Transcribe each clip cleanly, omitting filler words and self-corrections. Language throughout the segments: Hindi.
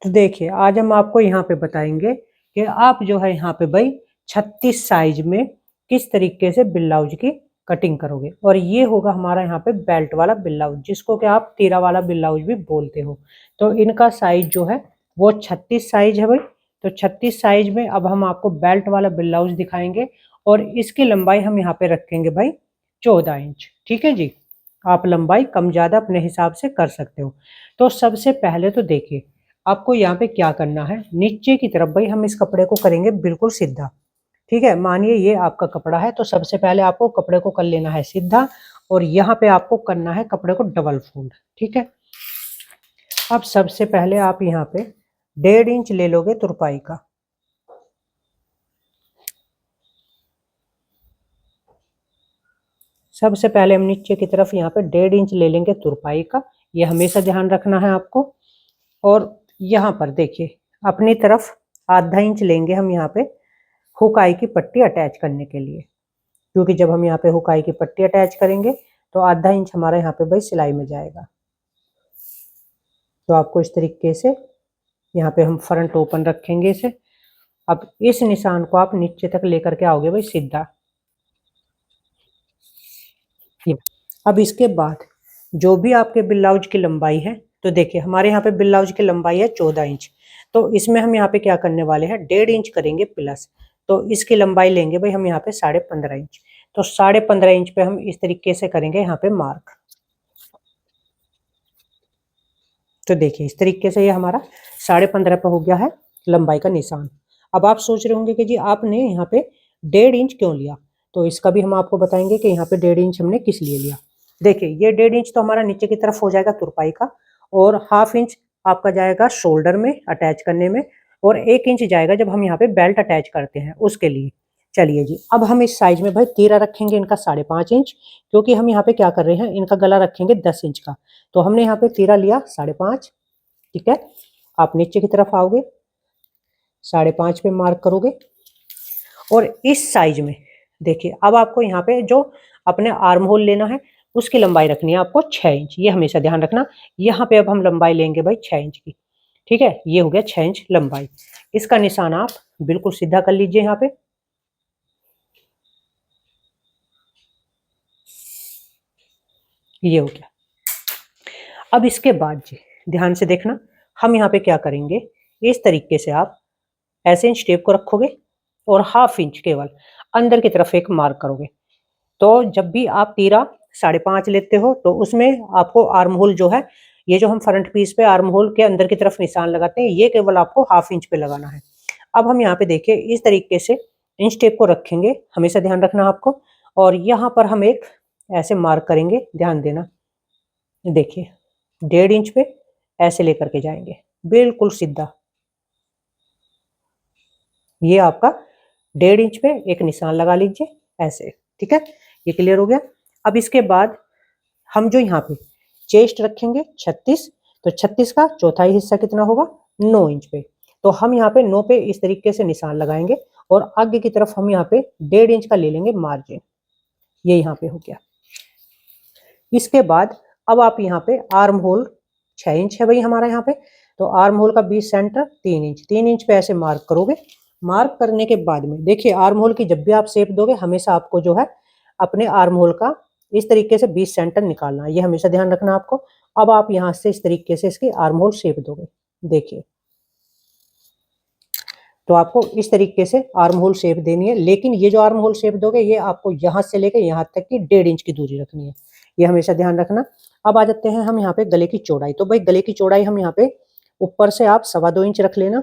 तो देखिए आज हम आपको यहाँ पे बताएंगे कि आप जो है यहाँ पे भाई 36 साइज में किस तरीके से ब्लाउज की कटिंग करोगे। और ये होगा हमारा यहाँ पे बेल्ट वाला ब्लाउज, जिसको कि आप तीरा वाला ब्लाउज भी बोलते हो। तो इनका साइज जो है वो 36 साइज है भाई। तो 36 साइज में अब हम आपको बेल्ट वाला ब्लाउज दिखाएंगे और इसकी लंबाई हम यहाँ पे रखेंगे भाई 14 इंच। ठीक है जी, आप लंबाई कम ज्यादा अपने हिसाब से कर सकते हो। तो सबसे पहले तो देखिए आपको यहाँ पे क्या करना है, नीचे की तरफ भाई हम इस कपड़े को करेंगे बिल्कुल सीधा। ठीक है, मानिए ये आपका कपड़ा है तो सबसे पहले आपको कपड़े को कर लेना है सीधा और यहाँ पे आपको करना है कपड़े को डबल फोल्ड। ठीक है, अब सबसे पहले आप यहाँ पे 1.5 इंच ले लोगे तुरपाई का। सबसे पहले हम नीचे की तरफ यहाँ पे 1.5 इंच ले लेंगे तुरपाई का, ये हमेशा ध्यान रखना है आपको। और यहाँ पर देखिए अपनी तरफ आधा इंच लेंगे हम यहाँ पे हुकाई की पट्टी अटैच करने के लिए, क्योंकि जब हम यहाँ पे हुकाई की पट्टी अटैच करेंगे तो आधा इंच हमारा यहाँ पे भाई सिलाई में जाएगा। तो आपको इस तरीके से यहाँ पे हम फ्रंट ओपन रखेंगे इसे। अब इस निशान को आप नीचे तक लेकर के आओगे भाई सीधा। अब इसके बाद जो भी आपके ब्लाउज की लंबाई है, तो देखिए हमारे यहाँ पे ब्लाउज की लंबाई है 14 इंच। तो इसमें हम यहाँ पे क्या करने वाले हैं, 1.5 इंच करेंगे प्लस। तो इसकी लंबाई लेंगे भाई हम यहाँ पे 15.5 इंच। तो 15.5 इंच पे हम इस तरीके से करेंगे यहाँ पे मार्क। तो देखिए इस तरीके से ये हमारा 15.5 पे हो गया है लंबाई का निशान। अब आप सोच रहे होंगे कि जी आपने यहाँ पे 1.5 इंच क्यों लिया, तो इसका भी हम आपको बताएंगे कि यहाँ पे 1.5 इंच हमने किस लिए लिया। देखिए ये 1.5 इंच तो हमारा नीचे की तरफ हो जाएगा तुरपाई का, और 1/2 इंच आपका जाएगा शोल्डर में अटैच करने में, और 1 इंच जाएगा जब हम यहाँ पे बेल्ट अटैच करते हैं उसके लिए। चलिए जी, अब हम इस साइज में भाई तीरा रखेंगे इनका 5.5 इंच, क्योंकि हम यहाँ पे क्या कर रहे हैं, इनका गला रखेंगे 10 इंच का। तो हमने यहाँ पे तीरा लिया 5.5। ठीक है, आप नीचे की तरफ आओगे 5.5 पे मार्क करोगे। और इस साइज में देखिए अब आपको यहाँ पे जो अपने आर्म होल लेना है उसकी लंबाई रखनी है आपको 6 इंच, ये हमेशा ध्यान रखना। यहाँ पे अब हम लंबाई लेंगे भाई 6 इंच की। ठीक है, ये हो गया 6 इंच लंबाई। इसका निशान आप बिल्कुल सीधा कर लीजिए यहाँ पे। ये हो गया। अब इसके बाद जी ध्यान से देखना, हम यहाँ पे क्या करेंगे, इस तरीके से आप ऐसे इंच टेप को रखोगे और 1/2 इंच केवल अंदर की तरफ एक मार्क करोगे। तो जब भी आप तीरा 5.5 लेते हो तो उसमें आपको आर्म होल जो है, ये जो हम फ्रंट पीस पे आर्म होल के अंदर की तरफ निशान लगाते हैं, ये केवल आपको 1/2 इंच पे लगाना है। अब हम यहाँ पे देखिए इस तरीके से इंच टेप को रखेंगे, हमेशा ध्यान रखना आपको। और यहाँ पर हम एक ऐसे मार्क करेंगे, ध्यान देना। देखिए 1.5 इंच पे ऐसे लेकर के जाएंगे बिल्कुल सीधा। ये आपका 1.5 इंच पे एक निशान लगा लीजिए ऐसे। ठीक है, ये क्लियर हो गया। अब इसके बाद हम जो यहाँ पे चेस्ट रखेंगे 36, तो 36 का चौथाई हिस्सा कितना होगा, 9 इंच पे। तो हम यहाँ पे 9 पे इस तरीके से निशान लगाएंगे और आगे की तरफ हम यहाँ पे 1.5 इंच का ले लेंगे मार्जिन। ये यहाँ पे हो गया। इसके बाद अब आप यहाँ पे आर्म होल 6 इंच है भाई हमारा यहाँ पे, तो आर्म होल का बीच सेंटर 3 इंच, 3 इंच पे ऐसे मार्क करोगे। मार्क करने के बाद में देखिए आर्म होल की जब भी आप शेप दोगे, हमेशा आपको जो है अपने आर्म होल का इस तरीके से बीच सेंटर निकालना है, ये हमेशा ध्यान रखना आपको। अब आप यहाँ से इस तरीके से इसकी आर्म होल शेप दोगे। देखिए तो आपको इस तरीके से आर्म होल शेप देनी है, लेकिन ये जो आर्म होल शेप दोगे ये आपको यहाँ से लेकर यहाँ तक की 1.5 इंच की दूरी रखनी है, ये हमेशा ध्यान रखना। अब आ जाते हैं हम यहाँ पे गले की चौड़ाई। तो भाई गले की चौड़ाई हम यहाँ पे ऊपर से आप 2.25 इंच रख लेना।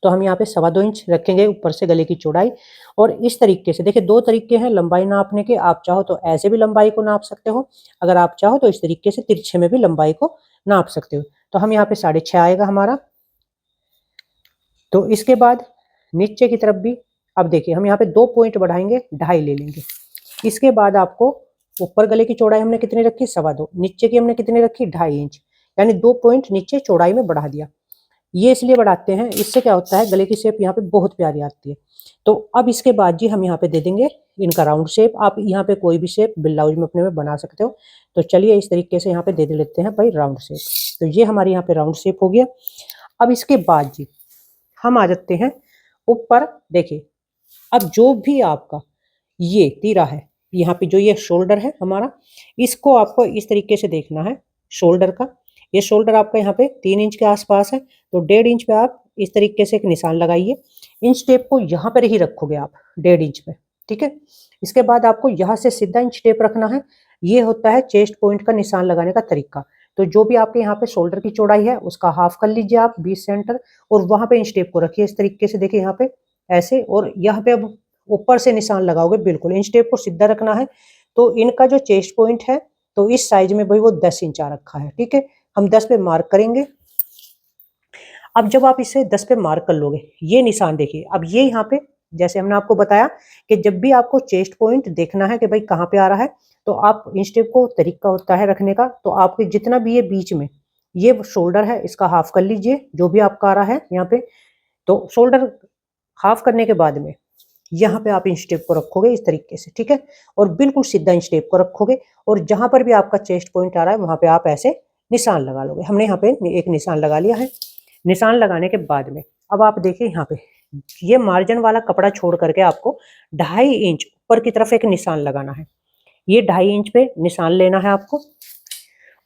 तो हम यहाँ पे 2.25 इंच रखेंगे ऊपर से गले की चौड़ाई। और इस तरीके से देखिए 2 तरीके हैं लंबाई नापने के, आप चाहो तो ऐसे भी लंबाई को नाप सकते हो, अगर आप चाहो तो इस तरीके से तिरछे में भी लंबाई को नाप सकते हो। तो हम यहाँ पे 6.5 आएगा हमारा। तो इसके बाद नीचे की तरफ भी अब देखिए हम यहाँ पे 2 पॉइंट बढ़ाएंगे, 2.5 ले लेंगे। इसके बाद आपको ऊपर गले की चौड़ाई हमने कितनी रखी, 2.25, नीचे की हमने कितनी रखी, 2.5 इंच, यानी 2 पॉइंट नीचे चौड़ाई में बढ़ा दिया। ये इसलिए बढ़ाते हैं, इससे क्या होता है गले की शेप यहाँ पे बहुत प्यारी आती है। तो अब इसके बाद जी हम यहाँ पे दे देंगे इनका राउंड शेप। आप यहाँ पे कोई भी शेप ब्लाउज में अपने में बना सकते हो। तो चलिए इस तरीके से यहाँ पे दे लेते हैं भाई राउंड शेप। तो ये हमारे यहाँ पे राउंड शेप हो गया। अब इसके बाद जी हम आ जाते हैं ऊपर। देखिए अब जो भी आपका ये तीरा है, यहाँ पे जो ये शोल्डर है हमारा, इसको आपको इस तरीके से देखना है शोल्डर का। ये शोल्डर आपका यहाँ पे 3 इंच के आसपास है, तो 1.5 इंच पे आप इस तरीके से एक निशान लगाइए। इंच टेप को यहाँ पर ही रखोगे आप 1.5 इंच पे, ठीक है। इसके बाद आपको यहाँ से सीधा इंच टेप रखना है। ये होता है चेस्ट पॉइंट का निशान लगाने का तरीका। तो जो भी आपके यहाँ पे शोल्डर की चौड़ाई है उसका हाफ कर लीजिए आप 20 सेंटर, और वहां पे इंच टेप को रखिए इस तरीके से। देखिए यहाँ पे ऐसे, और यहाँ पे अब ऊपर से निशान लगाओगे, बिल्कुल इंच टेप को सीधा रखना है। तो इनका जो चेस्ट पॉइंट है तो इस साइज में भाई वो 10 इंच आ रखा है, ठीक है। हम 10 पे मार्क करेंगे। अब जब आप इसे 10 पे मार्क कर लोगे, ये निशान देखिए, अब ये यहाँ पे जैसे हमने आपको बताया कि जब भी आपको चेस्ट पॉइंट देखना है कि भाई कहाँ पे आ रहा है, तो आप इंच टेप को तरीका होता है रखने का। तो आपके जितना भी ये बीच में ये शोल्डर है इसका हाफ कर लीजिए, जो भी आपका आ रहा है यहाँ पे। तो शोल्डर हाफ करने के बाद में यहाँ पे आप इंच टेप को रखोगे इस तरीके से, ठीक है, और बिल्कुल सीधा इंच टेप को रखोगे। और जहां पर भी आपका चेस्ट पॉइंट आ रहा है वहां पे आप ऐसे निशान लगा लोगे। हमने यहाँ पे एक निशान लगा लिया है। निशान लगाने के बाद में अब आप देखिए यहाँ पे ये मार्जिन वाला कपड़ा छोड़ करके आपको 2.5 इंच ऊपर की तरफ एक निशान लगाना है। ये 2.5 इंच पे निशान लेना है आपको,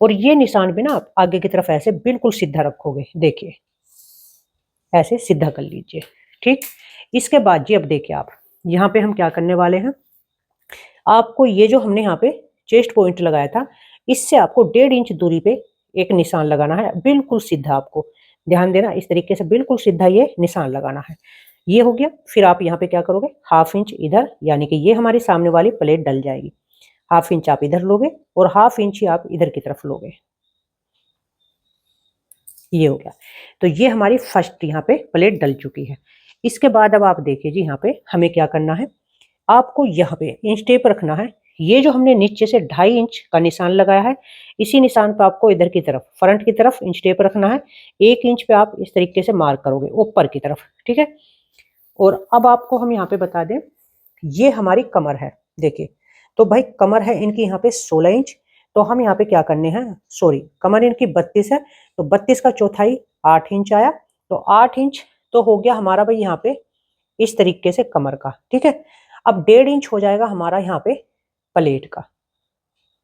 और ये निशान भी ना आप आगे की तरफ ऐसे बिल्कुल सीधा रखोगे। देखिए ऐसे सीधा कर लीजिए, ठीक। इसके बाद जी अब देखिए आप यहाँ पे हम क्या करने वाले हैं। आपको ये जो हमने यहाँ पे चेस्ट पॉइंट लगाया था, इससे आपको 1.5 इंच दूरी पे एक निशान लगाना है, बिल्कुल सीधा। आपको ध्यान देना इस तरीके से बिल्कुल सीधा ये निशान लगाना है। ये हो गया। फिर आप यहाँ पे क्या करोगे, हाफ इंच इधर, यानी कि ये हमारी सामने वाली प्लेट डल जाएगी। हाफ इंच आप इधर लोगे और हाफ इंच ही आप इधर की तरफ लोगे। ये हो गया। तो ये हमारी फर्स्ट यहाँ पे प्लेट डल चुकी है। इसके बाद अब आप देखिए जी यहाँ पे हमें क्या करना है। आपको यहाँ पे इंच टेप रखना है। ये जो हमने नीचे से 2.5 इंच का निशान लगाया है, इसी निशान पे आपको इधर की तरफ फ्रंट की तरफ इंच टेप रखना है। 1 इंच पे आप इस तरीके से मार्क करोगे ऊपर की तरफ, ठीक है। और अब आपको हम यहाँ पे बता दें, ये हमारी कमर है। देखिए तो भाई कमर है इनकी यहाँ पे 16 इंच। तो हम यहाँ पे क्या करने हैं, सॉरी कमर इनकी 32 है, तो 32 का चौथाई 8 इंच आया। तो 8 इंच तो हो गया हमारा भाई यहाँ पे इस तरीके से कमर का, ठीक है। अब 1.5 इंच हो जाएगा हमारा यहाँ पे प्लेट का।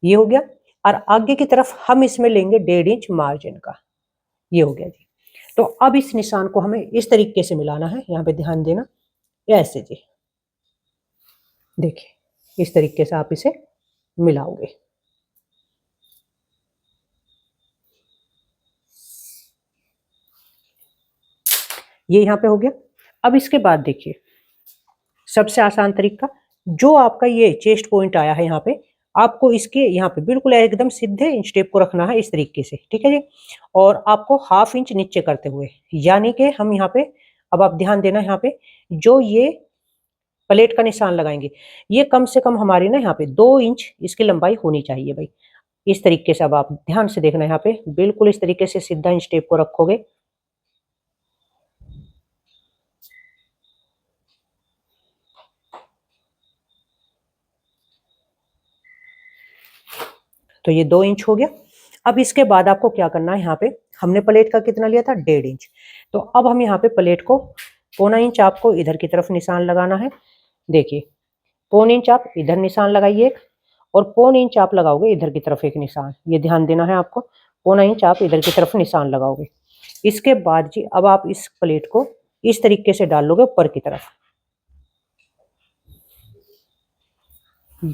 ये हो गया। और आगे की तरफ हम इसमें लेंगे 1.5 इंच मार्जिन का। ये हो गया जी। तो अब इस निशान को हमें इस तरीके से मिलाना है, यहाँ पे ध्यान देना, ऐसे जी। देखिए इस तरीके से आप इसे मिलाओगे। ये यहाँ पे हो गया। अब इसके बाद देखिए सबसे आसान तरीका, जो आपका ये चेस्ट पॉइंट आया है यहाँ पे, आपको इसके यहाँ पे बिल्कुल एकदम सीधे इंच टेप को रखना है इस तरीके से, ठीक है जी। और आपको हाफ इंच नीचे करते हुए, यानी कि हम यहाँ पे, अब आप ध्यान देना यहाँ पे, जो ये प्लेट का निशान लगाएंगे, ये कम से कम हमारी ना यहाँ पे 2 इंच इसकी लंबाई होनी चाहिए भाई। इस तरीके से अब आप ध्यान से देखना, यहाँ पे बिल्कुल इस तरीके से सीधा इंच टेप को रखोगे। तो ये 2 इंच हो गया। अब इसके बाद आपको क्या करना है, यहाँ पे हमने प्लेट का कितना लिया था, 1.5 इंच। तो अब हम यहाँ पे प्लेट को 1.25 इंच आपको इधर की तरफ निशान लगाना है। देखिए 1.25 इंच आप इधर निशान लगाइए एक, और 1.25 इंच आप लगाओगे इधर की तरफ एक निशान। ये ध्यान देना है आपको, 1.25 इंच आप इधर की तरफ निशान लगाओगे। इसके बाद जी अब आप इस प्लेट को इस तरीके से डाल लोगे ऊपर की तरफ।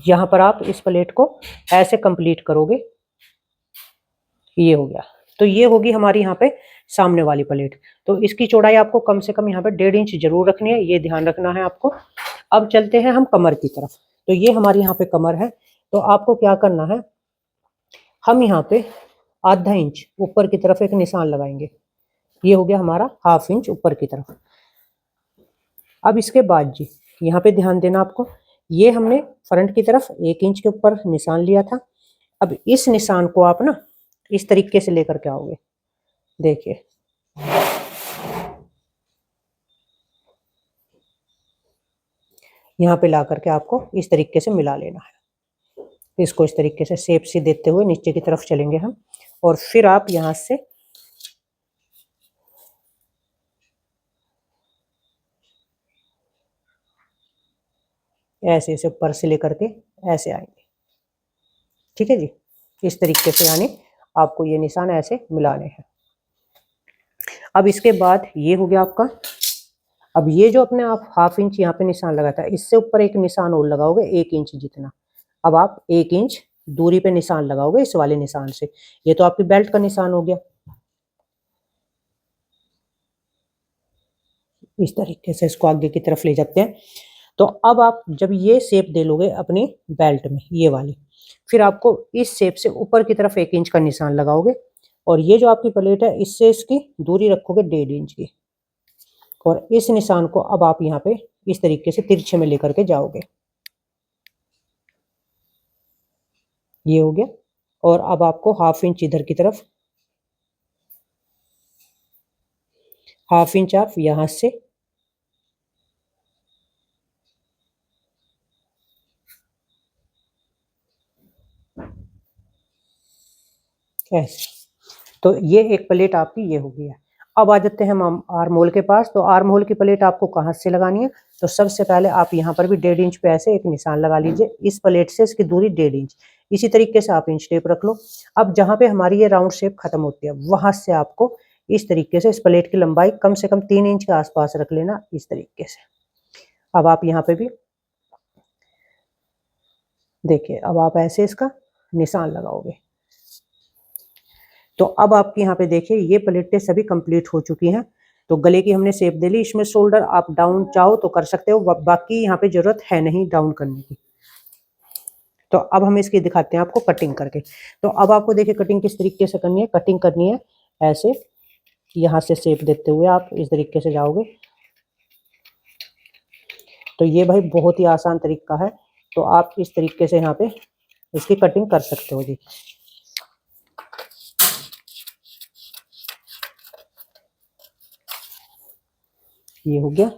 यहाँ पर आप इस प्लेट को ऐसे कंप्लीट करोगे। ये हो गया। तो ये होगी हमारी यहाँ पे सामने वाली प्लेट। तो इसकी चौड़ाई आपको कम से कम यहाँ पे 1.5 इंच जरूर रखनी है, ये ध्यान रखना है आपको। अब चलते हैं हम कमर की तरफ। तो ये हमारी यहाँ पे कमर है। तो आपको क्या करना है, हम यहाँ पे ½ इंच ऊपर की तरफ एक निशान लगाएंगे। ये हो गया हमारा ½ इंच ऊपर की तरफ। अब इसके बाद जी यहाँ पे ध्यान देना आपको, ये हमने फ्रंट की तरफ 1 इंच के ऊपर निशान लिया था। अब इस निशान को आप ना इस तरीके से लेकर के आओगे। देखिए यहाँ पे ला करके आपको इस तरीके से मिला लेना है। इसको इस तरीके से शेप सी देते हुए नीचे की तरफ चलेंगे हम, और फिर आप यहाँ से ऐसे से ऊपर से लेकर के ऐसे आएंगे। ठीक है जी, इस तरीके से यानी आपको ये निशान ऐसे मिलाने हैं। अब इसके बाद ये हो गया आपका। अब ये जो अपने आप 1/2 इंच यहाँ पे निशान लगाता है, इससे ऊपर एक निशान और लगाओगे 1 इंच जितना। अब आप 1 इंच दूरी पे निशान लगाओगे इस वाले निशान से। ये तो आपकी बेल्ट का निशान हो गया। इस तरीके से इसको आगे की तरफ ले जाते हैं। तो अब आप जब ये शेप दे लोगे अपनी बेल्ट में, ये वाली, फिर आपको इस शेप से ऊपर की तरफ 1 इंच का निशान लगाओगे और ये जो आपकी प्लेट है इससे इसकी दूरी रखोगे 1.5 इंच की। और इस निशान को अब आप यहाँ पे इस तरीके से तिरछे में लेकर के जाओगे। ये हो गया। और अब आपको 1/2 इंच इधर की तरफ, 1/2 इंच आप यहां से ऐसे। तो ये एक प्लेट आपकी ये हो गई है। अब आ जाते हैं हम आर्म होल के पास। तो आर्म होल की प्लेट आपको कहाँ से लगानी है? तो सबसे पहले आप यहाँ पर भी 1.5 इंच पे ऐसे एक निशान लगा लीजिए। इस प्लेट से इसकी दूरी 1.5 इंच। इसी तरीके से आप इंच टेप रख लो। अब जहाँ पे हमारी ये राउंड शेप खत्म होती है वहां से आपको इस तरीके से इस प्लेट की लंबाई कम से कम 3 इंच के आसपास रख लेना, इस तरीके से। अब आप यहाँ पे भी देखिए, अब आप ऐसे इसका निशान लगाओगे। तो अब आपके यहाँ पे देखिए ये प्लेटें सभी कंप्लीट हो चुकी हैं। तो गले की हमने शेप दे ली। इसमें शोल्डर आप डाउन चाहो तो कर सकते हो, बाकी यहाँ पे जरूरत है नहीं डाउन करने की। तो अब हम इसकी दिखाते हैं आपको कटिंग करके। तो अब आपको देखिए कटिंग किस तरीके से करनी है। कटिंग करनी है ऐसे, यहाँ से शेप देते हुए आप इस तरीके से जाओगे। तो ये भाई बहुत ही आसान तरीका है। तो आप इस तरीके से यहाँ पे इसकी कटिंग कर सकते हो जी। ये हो गया।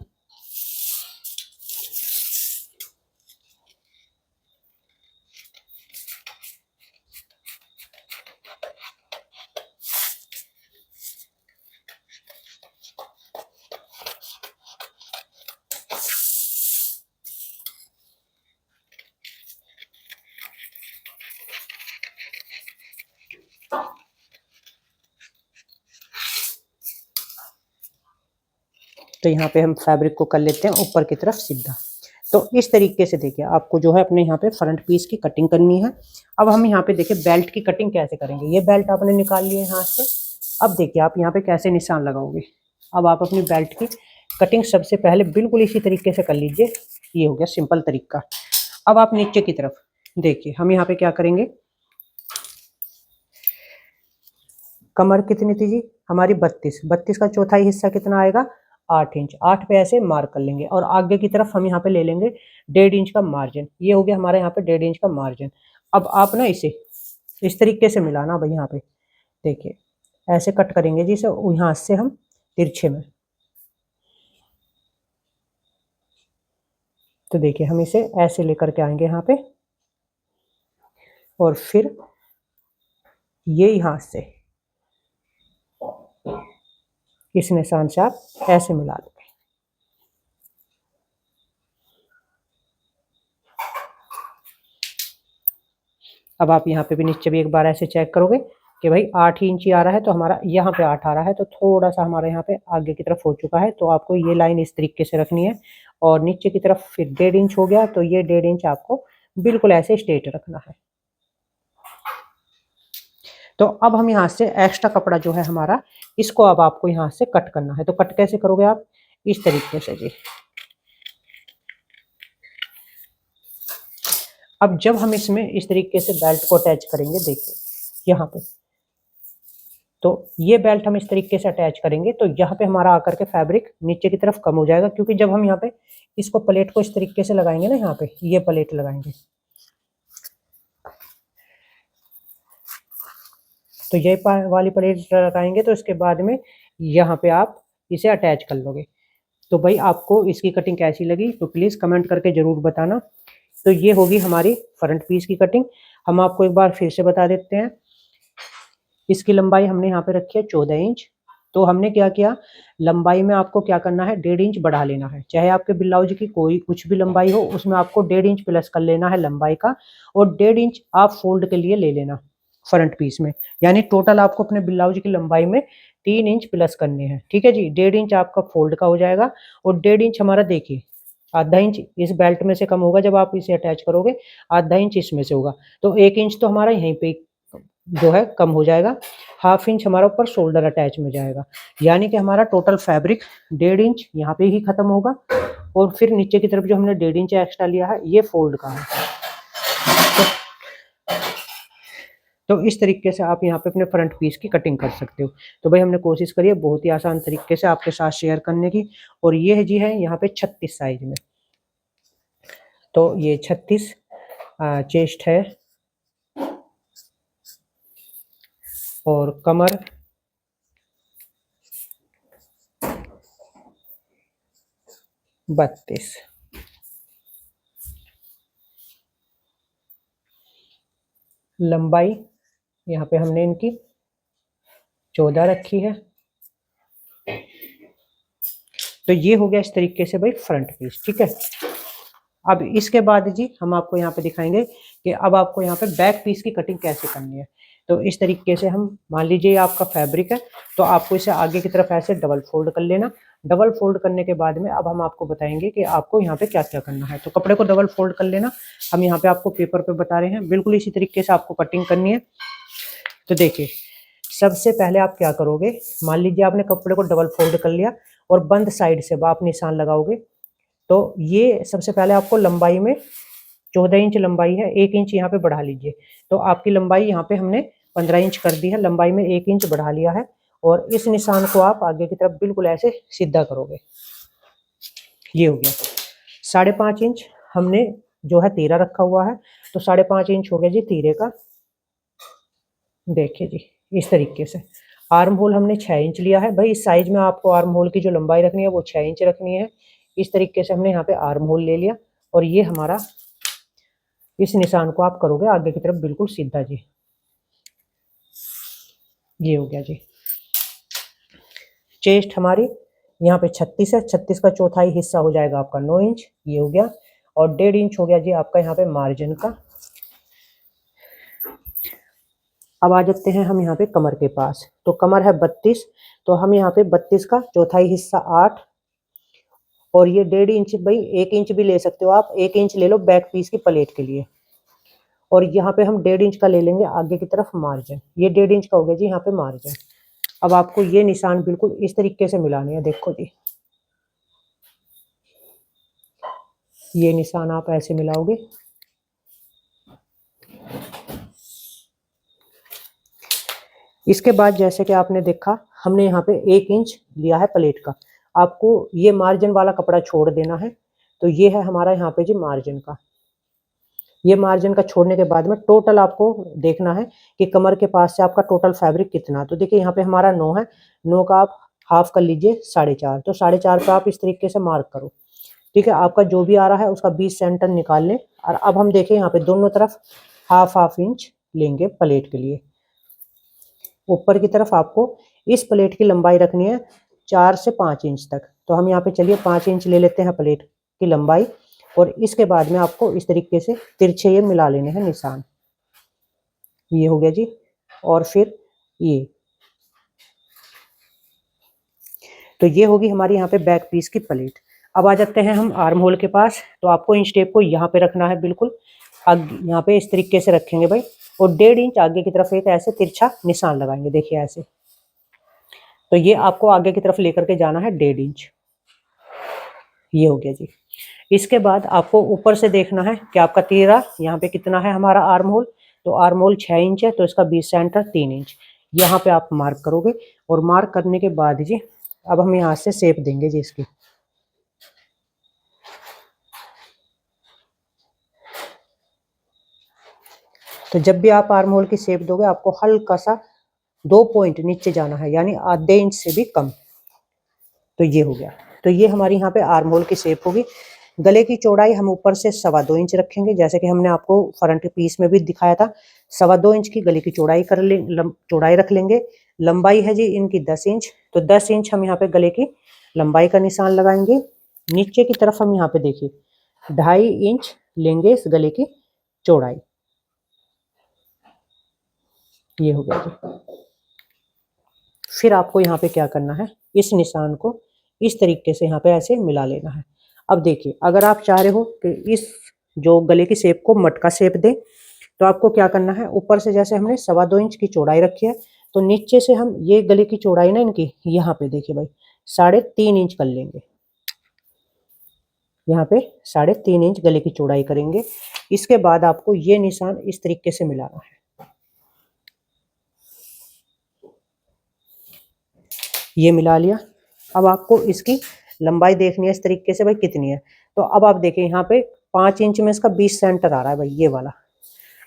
तो यहाँ पे हम फैब्रिक को कर लेते हैं ऊपर की तरफ सीधा। तो इस तरीके से देखिए आपको जो है अपने यहाँ पे फ्रंट पीस की कटिंग करनी है। अब हम यहाँ पे देखिए बेल्ट की कटिंग कैसे करेंगे। ये बेल्ट आपने निकाल लिया है हाथ से। अब देखिए आप यहाँ पे कैसे निशान लगाओगे। अब आप अपनी बेल्ट की कटिंग सबसे पहले बिल्कुल इसी तरीके से कर लीजिए। ये हो गया सिंपल तरीका। अब आप नीचे की तरफ देखिए, हम यहाँ पे क्या करेंगे। कमर कितनी थी जी हमारी? 32। 32 का चौथाई हिस्सा कितना आएगा? 8 इंच। 8 पे ऐसे मार्क कर लेंगे और आगे की तरफ हम यहाँ पे ले लेंगे 1.5 इंच का मार्जिन। ये हो गया हमारे यहाँ पे 1.5 इंच का मार्जिन। अब आप ना इसे इस तरीके से मिलाना भाई। यहाँ पे देखिए ऐसे कट करेंगे जी इसे, यहाँ से हम तिरछे में। तो देखिए हम इसे ऐसे लेकर के आएंगे यहाँ पे और फिर ये यहाँ से इस निशान से आप ऐसे मिला दोगे। अब आप यहाँ पे भी नीचे भी एक बार ऐसे चेक करोगे कि भाई 8 ही इंच आ रहा है। तो हमारा यहाँ पे 8 आ रहा है, तो थोड़ा सा हमारे यहाँ पे आगे की तरफ हो चुका है। तो आपको ये लाइन इस तरीके से रखनी है और नीचे की तरफ फिर 1.5 इंच हो गया। तो ये 1.5 इंच आपको बिल्कुल ऐसे स्ट्रेट रखना है। तो अब हम यहाँ से एक्स्ट्रा कपड़ा जो है हमारा, इसको अब आपको यहाँ से कट करना है। तो कट कैसे करोगे आप? इस तरीके से जी। अब जब हम इसमें इस तरीके से बेल्ट को अटैच करेंगे, देखिए यहाँ पे, तो ये बेल्ट हम इस तरीके से अटैच करेंगे तो यहाँ पे हमारा आकर के फैब्रिक नीचे की तरफ कम हो जाएगा। क्योंकि जब हम यहाँ पे इसको प्लेट को इस तरीके से लगाएंगे ना, यहाँ पे ये प्लेट लगाएंगे तो ये वाली प्लेट लगाएंगे तो इसके बाद में यहाँ पे आप इसे अटैच कर लोगे। तो भाई आपको इसकी कटिंग कैसी लगी तो प्लीज़ कमेंट करके ज़रूर बताना। तो ये होगी हमारी फ्रंट पीस की कटिंग। हम आपको एक बार फिर से बता देते हैं। इसकी लंबाई हमने यहाँ पे रखी है 14 इंच। तो हमने क्या किया, लंबाई में आपको क्या करना है, 1.5 इंच बढ़ा लेना है। चाहे आपके ब्लाउज की कोई कुछ भी लंबाई हो, उसमें आपको 1.5 इंच प्लस कर लेना है लंबाई का, और 1.5 इंच आप फोल्ड के लिए ले लेना फ्रंट पीस में। यानी टोटल आपको अपने ब्लाउज की लंबाई में 3 इंच प्लस करने हैं। ठीक है जी, 1.5 इंच आपका फोल्ड का हो जाएगा, और 1.5 इंच हमारा देखिए आधा इंच इस बेल्ट में से कम होगा जब आप इसे अटैच करोगे, आधा इंच इसमें से होगा, तो 1 इंच तो हमारा यहीं पे जो है कम हो जाएगा। हाफ इंच हमारा ऊपर शोल्डर अटैच में जाएगा, यानी कि हमारा टोटल फैब्रिक 1.5 इंच यहाँ पे ही खत्म होगा, और फिर नीचे की तरफ जो हमने 1.5 इंच एक्स्ट्रा लिया है ये फोल्ड का है। तो इस तरीके से आप यहाँ पे अपने फ्रंट पीस की कटिंग कर सकते हो। तो भाई हमने कोशिश करी है बहुत ही आसान तरीके से आपके साथ शेयर करने की, और ये है जी है यहाँ पे 36 साइज में। तो ये 36 चेस्ट है, और कमर 32, लंबाई यहाँ पे हमने इनकी 14 रखी है। तो ये हो गया इस तरीके से भाई फ्रंट पीस। ठीक है, अब इसके बाद जी हम आपको यहाँ पे दिखाएंगे कि अब आपको यहाँ पे बैक पीस की कटिंग कैसे करनी है। तो इस तरीके से हम, मान लीजिए आपका फैब्रिक है, तो आपको इसे आगे की तरफ ऐसे डबल फोल्ड कर लेना। डबल फोल्ड करने के बाद में अब हम आपको बताएंगे कि आपको यहाँ पे क्या क्या करना है। तो कपड़े को डबल फोल्ड कर लेना, हम यहाँ पे आपको पेपर पे बता रहे हैं, बिल्कुल इसी तरीके से आपको कटिंग करनी है। तो देखिए सबसे पहले आप क्या करोगे, मान लीजिए आपने कपड़े को डबल फोल्ड कर लिया और बंद साइड से आप निशान लगाओगे। तो ये सबसे पहले आपको लंबाई में 14 इंच लंबाई है, 1 इंच यहाँ पे बढ़ा लीजिए। तो आपकी लंबाई यहाँ पे हमने 15 इंच कर दी है, लंबाई में 1 इंच बढ़ा लिया है, और इस निशान को आप आगे की तरफ बिल्कुल ऐसे सीधा करोगे। ये हो गया 5.5 इंच, हमने जो है तीरा रखा हुआ है, तो 5.5 इंच हो गया जी तीरे का। देखिए जी इस तरीके से। आर्म होल हमने 6 इंच लिया है, भाई इस साइज में आपको आर्म होल की जो लंबाई रखनी है वो 6 इंच रखनी है। इस तरीके से हमने यहाँ पे आर्म होल ले लिया, और ये हमारा इस निशान को आप करोगे आगे की तरफ बिल्कुल सीधा जी। ये हो गया जी। चेस्ट हमारी यहाँ पे 36 है, 36 का चौथाई हिस्सा हो जाएगा आपका 9 इंच, ये हो गया, और 1.5 इंच हो गया जी आपका यहाँ पे मार्जिन का। अब आ जाते हैं हम यहाँ पे कमर के पास। तो कमर है 32, तो हम यहाँ पे 32 का चौथाई हिस्सा 8, और ये 1.5 इंच, भाई 1 इंच भी ले सकते हो आप, 1 इंच ले लो बैक पीस की प्लेट के लिए, और यहाँ पे हम 1.5 इंच का ले लेंगे आगे की तरफ मार्जिन। ये 1.5 इंच का हो गया जी यहाँ पे मार्जिन। अब आपको ये निशान बिल्कुल इस तरीके से मिलाने हैं, देखो जी ये निशान आप ऐसे मिलाओगे। इसके बाद जैसे कि आपने देखा हमने यहाँ पे 1 इंच लिया है प्लेट का, आपको ये मार्जिन वाला कपड़ा छोड़ देना है। तो ये है हमारा यहाँ पे जी मार्जिन का। ये मार्जिन का छोड़ने के बाद में टोटल आपको देखना है कि कमर के पास से आपका टोटल फैब्रिक कितना। तो देखिए यहाँ पे हमारा 9 है, 9 का आप हाफ कर लीजिए 4.5, तो 4.5 पे आप इस तरीके से मार्क करो। ठीक है, आपका जो भी आ रहा है उसका 20 सेंटर निकाल लें, और अब हम देखें यहाँ पे दोनों तरफ हाफ इंच लेंगे प्लेट के लिए। ऊपर की तरफ आपको इस प्लेट की लंबाई रखनी है 4 से 5 इंच तक। तो हम यहाँ पे चलिए 5 इंच ले लेते हैं प्लेट की लंबाई, और इसके बाद में आपको इस तरीके से तिरछे ये मिला लेने हैं निशान। ये हो गया जी, और फिर ये, तो ये होगी हमारी यहाँ पे बैक पीस की प्लेट। अब आ जाते हैं हम आर्म होल के पास। तो आपको इन स्टेप को यहाँ पे रखना है, बिल्कुल आगे यहाँ पे इस तरीके से रखेंगे भाई, और 1.5 इंच आगे की तरफ एक ऐसे तिरछा निशान लगाएंगे, देखिए ऐसे। तो ये आपको आगे की तरफ लेकर के जाना है 1.5 इंच। ये हो गया जी। इसके बाद आपको ऊपर से देखना है कि आपका तीरा यहाँ पे कितना है हमारा आर्म होल। तो आर्म होल 6 इंच है, तो इसका 20 सेंटर 3 इंच यहाँ पे आप मार्क करोगे, और मार्क करने के बाद जी अब हम यहाँ से शेप देंगे जी इसकी। तो जब भी आप आर्म होल की शेप दोगे आपको हल्का सा 2 पॉइंट नीचे जाना है, यानी आधे इंच से भी कम। तो ये हो गया। तो ये हमारी यहाँ पे आर्म होल की शेप होगी। गले की चौड़ाई हम ऊपर से 2.25 इंच रखेंगे, जैसे कि हमने आपको फ्रंट पीस में भी दिखाया था। 2.25 इंच की गले की चौड़ाई चौड़ाई रख लेंगे। लंबाई है जी इनकी 10 इंच, तो 10 इंच हम यहाँ पे गले की लंबाई का निशान लगाएंगे। नीचे की तरफ हम यहाँ पे देखिए 2.5 इंच लेंगे इस गले की चौड़ाई। ये हो गया जी। फिर आपको यहाँ पे क्या करना है, इस निशान को इस तरीके से यहाँ पे ऐसे मिला लेना है। अब देखिए, अगर आप चाह रहे हो कि इस जो गले की शेप को मटका शेप दे, तो आपको क्या करना है, ऊपर से जैसे हमने 2.25 इंच की चौड़ाई रखी है, तो नीचे से हम ये गले की चौड़ाई ना इनकी यहाँ पे देखिए भाई 3.5 इंच कर लेंगे। यहाँ पे 3.5 इंच गले की चौड़ाई करेंगे। इसके बाद आपको ये निशान इस तरीके से मिलाना है। ये मिला लिया। अब आपको इसकी लंबाई देखनी है इस तरीके से भाई कितनी है। तो अब आप देखिए यहाँ पे 5 इंच में इसका 20 सेंटर आ रहा है भाई, ये वाला।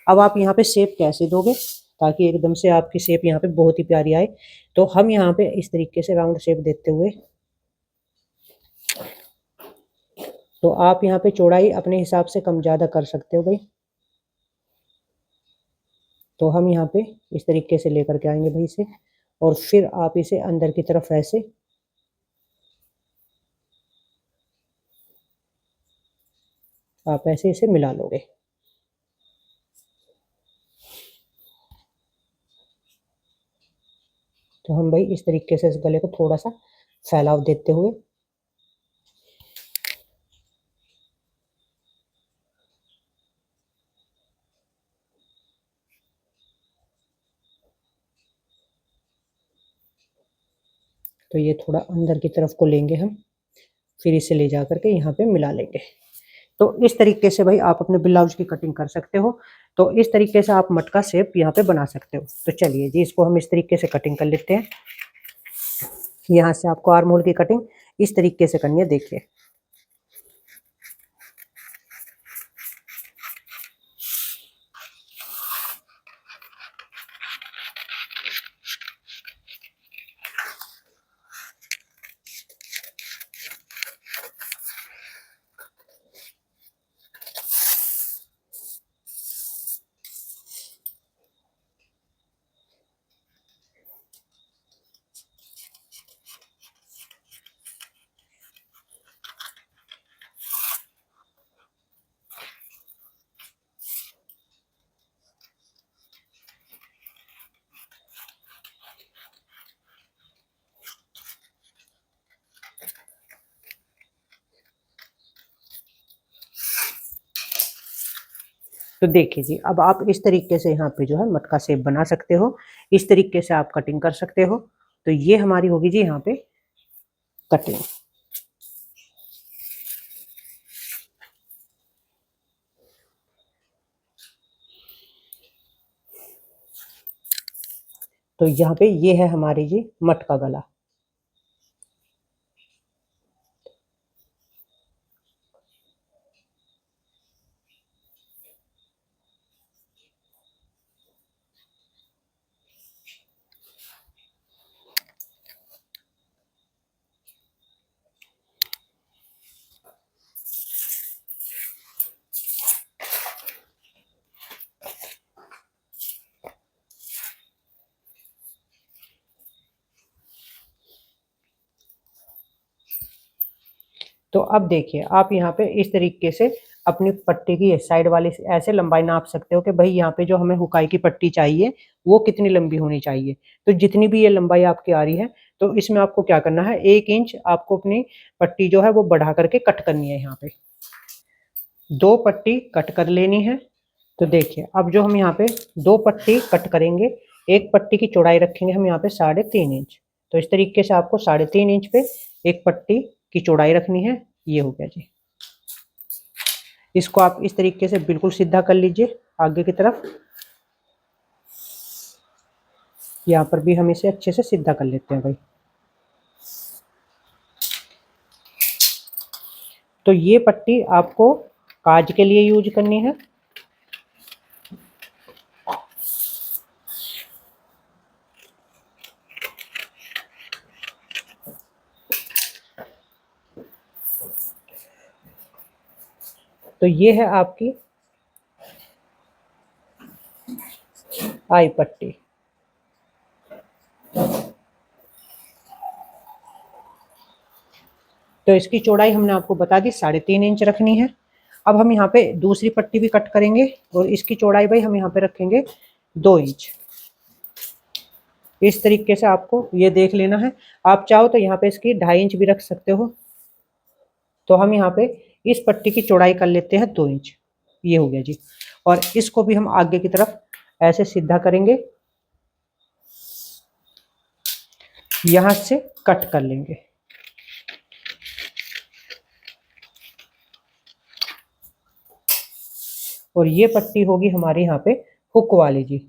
अब आप यहाँ पे शेप कैसे दोगे ताकि एकदम से आपकी शेप यहाँ पे बहुत ही प्यारी आए। तो हम यहाँ पे इस तरीके से राउंड शेप देते हुए, तो आप यहाँ पे चौड़ाई अपने हिसाब से कम ज़्यादा कर सकते हो भाई। तो हम यहाँ पे इस तरीके से लेकर के आएंगे भाई इसे, और फिर आप इसे अंदर की तरफ ऐसे आप ऐसे इसे मिला लोगे। तो हम भाई इस तरीके से इस गले को थोड़ा सा फैलाव देते हुए तो ये थोड़ा अंदर की तरफ को लेंगे हम, फिर इसे ले जा करके यहाँ पे मिला लेंगे। तो इस तरीके से भाई आप अपने ब्लाउज की कटिंग कर सकते हो। तो इस तरीके से आप मटका शेप यहाँ पे बना सकते हो। तो चलिए जी, इसको हम इस तरीके से कटिंग कर लेते हैं। यहाँ से आपको आर्म होल की कटिंग इस तरीके से करनी है, देखिए। तो देखिए जी, अब आप इस तरीके से यहाँ पे जो है मटका शेप बना सकते हो। इस तरीके से आप कटिंग कर सकते हो। तो ये हमारी होगी जी यहाँ पे कटिंग। तो यहाँ पे ये है हमारी जी मटका गला। तो अब देखिए, आप यहाँ पे इस तरीके से अपनी पट्टी की साइड वाली ऐसे लंबाई नाप सकते हो कि भाई यहाँ पे जो हमें हुकाई की पट्टी चाहिए वो कितनी लंबी होनी चाहिए। तो जितनी भी ये लंबाई आपकी आ रही है, तो इसमें आपको क्या करना है, 1 इंच आपको अपनी पट्टी जो है वो बढ़ा करके कट करनी है। यहाँ पे 2 पट्टी कट कर लेनी है। तो देखिए, अब जो हम यहाँ पे 2 पट्टी कट करेंगे, एक पट्टी की चौड़ाई रखेंगे हम यहाँ पे 3.5 इंच। तो इस तरीके से आपको 3.5 इंच पे एक पट्टी की चौड़ाई रखनी है। ये हो गया जी। इसको आप इस तरीके से बिल्कुल सीधा कर लीजिए आगे की तरफ। यहाँ पर भी हम इसे अच्छे से सीधा कर लेते हैं भाई। तो ये पट्टी आपको काज के लिए यूज करनी है। तो ये है आपकी आई पट्टी। तो इसकी चौड़ाई हमने आपको बता दी 3.5 इंच रखनी है। अब हम यहाँ पे दूसरी पट्टी भी कट करेंगे और इसकी चौड़ाई भाई हम यहाँ पे रखेंगे 2 इंच। इस तरीके से आपको ये देख लेना है। आप चाहो तो यहाँ पे इसकी 2.5 इंच भी रख सकते हो। तो हम यहाँ पे इस पट्टी की चौड़ाई कर लेते हैं 2 इंच। ये हो गया जी। और इसको भी हम आगे की तरफ ऐसे सीधा करेंगे, यहां से कट कर लेंगे। और ये पट्टी होगी हमारी यहाँ पे हुक वाली जी।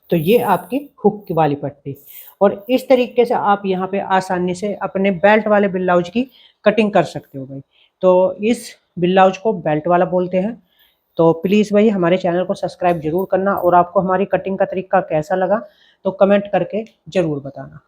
तो ये आपकी हुक वाली पट्टी। और इस तरीके से आप यहाँ पे आसानी से अपने बेल्ट वाले ब्लाउज की कटिंग कर सकते हो भाई। तो इस ब्लाउज को बेल्ट वाला बोलते हैं। तो प्लीज़ भाई हमारे चैनल को सब्सक्राइब जरूर करना और आपको हमारी कटिंग का तरीका कैसा लगा तो कमेंट करके ज़रूर बताना।